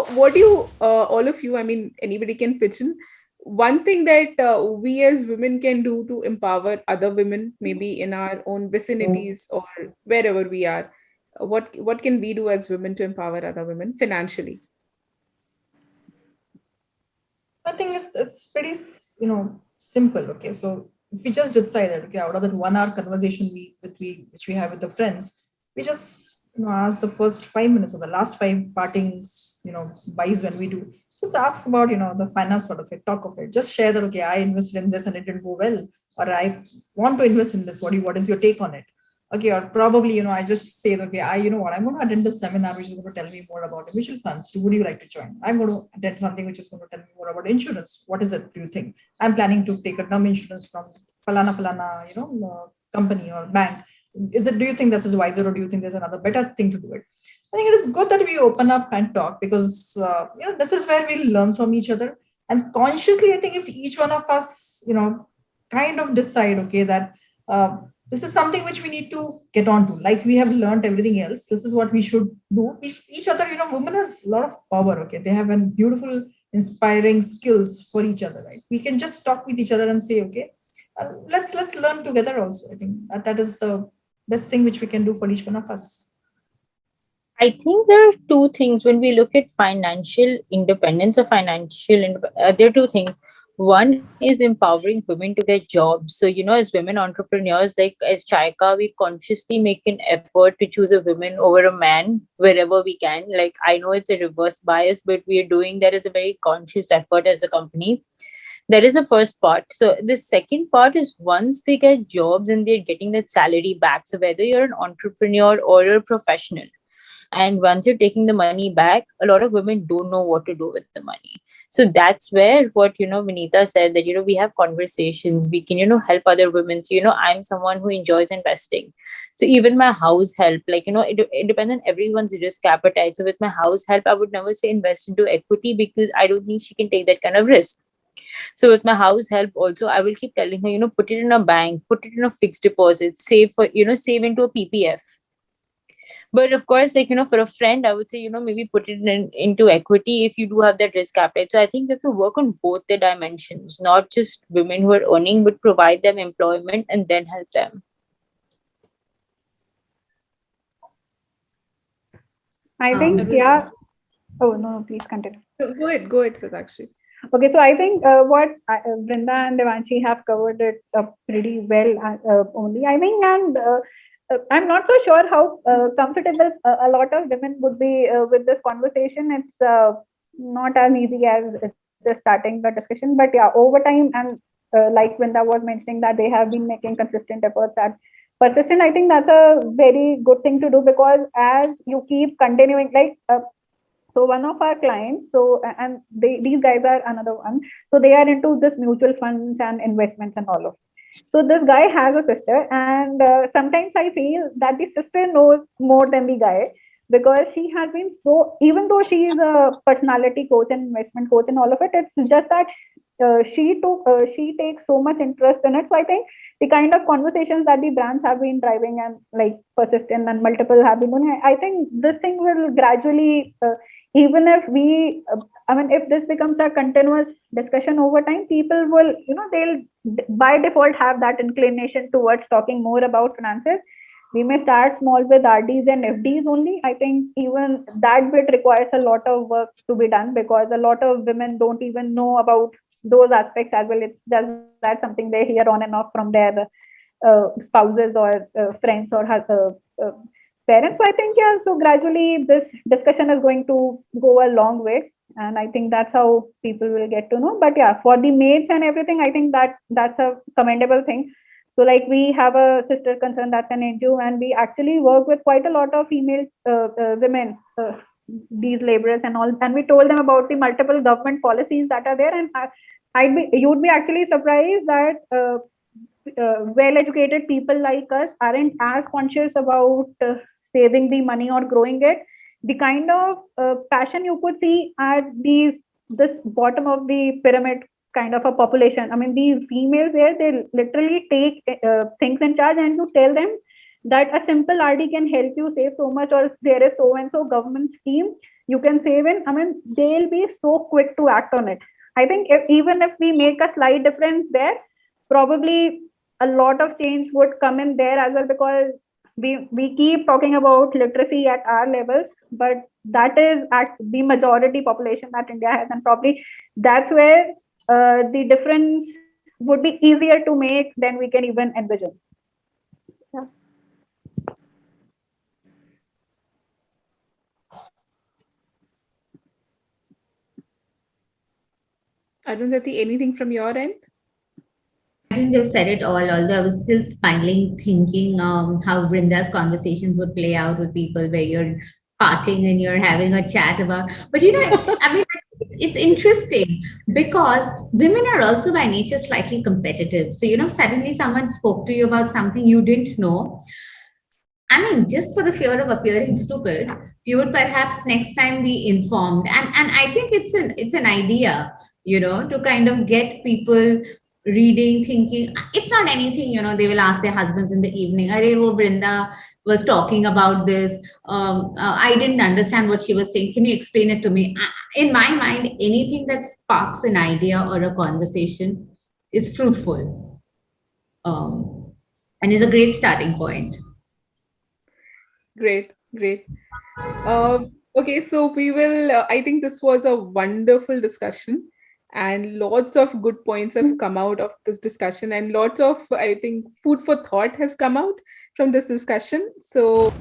What do you, all of you, I mean, anybody can pitch in. One thing that we as women can do to empower other women, maybe in our own vicinities or wherever we are. What can we do as women to empower other women financially? I think it's pretty simple. Okay, so if we just decide that, okay, out of that 1 hour conversation which we have with the friends, we just ask the first 5 minutes or the last five partings buys when we do, just ask about the finance part of it, talk of it, just share that, okay, I invested in this and it didn't go well, or I want to invest in this. What is your take on it? Okay, or probably, I just say, okay, I'm going to attend this seminar which is going to tell me more about mutual funds. Would you like to join? I'm going to attend something which is going to tell me more about insurance. What is it, do you think? I'm planning to take a term insurance from falana, company or bank. Do you think this is wiser, or do you think there's another better thing to do it? I think it is good that we open up and talk, because, this is where we learn from each other. And consciously, I think if each one of us, kind of decide, okay, that this is something which we need to get on to. Like we have learned everything else. This is what we should do. Each other, women has a lot of power. Okay, they have a beautiful, inspiring skills for each other. Right? We can just talk with each other and say, okay, let's learn together. Also, I think that is the best thing which we can do for each one of us. I think there are two things when we look at financial independence or there are two things. One is empowering women to get jobs. So, as women entrepreneurs, like as Chaika, we consciously make an effort to choose a woman over a man wherever we can. Like, I know it's a reverse bias, but we are doing that as a very conscious effort as a company. That is the first part. So the second part is once they get jobs and they're getting that salary back. So whether you're an entrepreneur or you're a professional, and once you're taking the money back, a lot of women don't know what to do with the money. So that's where what Vinita said, that we have conversations, we can help other women. So I'm someone who enjoys investing, so even my house help, like it depends on everyone's risk appetite. So with my house help, I would never say invest into equity because I don't think she can take that kind of risk. So with my house help also, I will keep telling her, put it in a bank, put it in a fixed deposit, save for, save into a PPF. But of course, like, for a friend, I would say, maybe put it into equity if you do have that risk appetite. So I think we have to work on both the dimensions, not just women who are earning, but provide them employment and then help them. I I think, will. yeah. Oh, no, please continue. Go ahead, Satakshi. Okay, so I think what Brinda and Devanshi have covered it pretty well only. I think, and I'm not so sure how comfortable a lot of women would be with this conversation. It's not as easy as just starting the discussion, but yeah, over time, and like Brinda was mentioning that they have been making consistent efforts at persistent. I think that's a very good thing to do, because as you keep continuing, like so one of our clients, so and these guys are another one, so they are into this mutual funds and investments and all of. So this guy has a sister, and sometimes I feel that the sister knows more than the guy, because she has been so, even though she is a personality coach and investment coach and all of it, it's just that she takes so much interest in it. So I think the kind of conversations that the brands have been driving and like persistent and multiple have been doing, I think this thing will gradually even if we I mean, if this becomes a continuous discussion over time, people will, they'll by default have that inclination towards talking more about finances. We may start small with RDs and FDs only. I think even that bit requires a lot of work to be done, because a lot of women don't even know about those aspects as well. It's just that something they hear on and off from their spouses or friends or parents. So I think, yeah, so gradually this discussion is going to go a long way. And I think that's how people will get to know. But yeah, for the maids and everything, I think that's a commendable thing. So like we have a sister concern that's an NGO, and we actually work with quite a lot of female women, these laborers and all, and we told them about the multiple government policies that are there. And you'd be actually surprised that well-educated people like us aren't as conscious about saving the money or growing it. The kind of passion you could see at this bottom of the pyramid kind of a population. I mean, these females there, they literally take things in charge, and you tell them that a simple RD can help you save so much, or there is so and so government scheme. you can save in, I mean, they'll be so quick to act on it. I think even if we make a slight difference there, probably a lot of change would come in there as well, because we keep talking about literacy at our levels, but that is at the majority population that India has, and probably that's where the difference would be easier to make than we can even envision. Yeah. Arundhati, anything from your end? I think they've said it all, although I was still smiling, thinking how Brinda's conversations would play out with people where you're partying and you're having a chat about. But I mean, it's interesting because women are also by nature slightly competitive. So, suddenly someone spoke to you about something you didn't know. I mean, just for the fear of appearing stupid, you would perhaps next time be informed. And I think it's an idea, to kind of get people reading, thinking. If not anything, they will ask their husbands in the evening, "Arey, wo Brinda was talking about this. I didn't understand what she was saying. Can you explain it to me?" In my mind, anything that sparks an idea or a conversation is fruitful, and is a great starting point. Great, great. Okay, so we will, I think this was a wonderful discussion, and lots of good points have come out of this discussion, and lots of, I think, food for thought has come out from this discussion. So,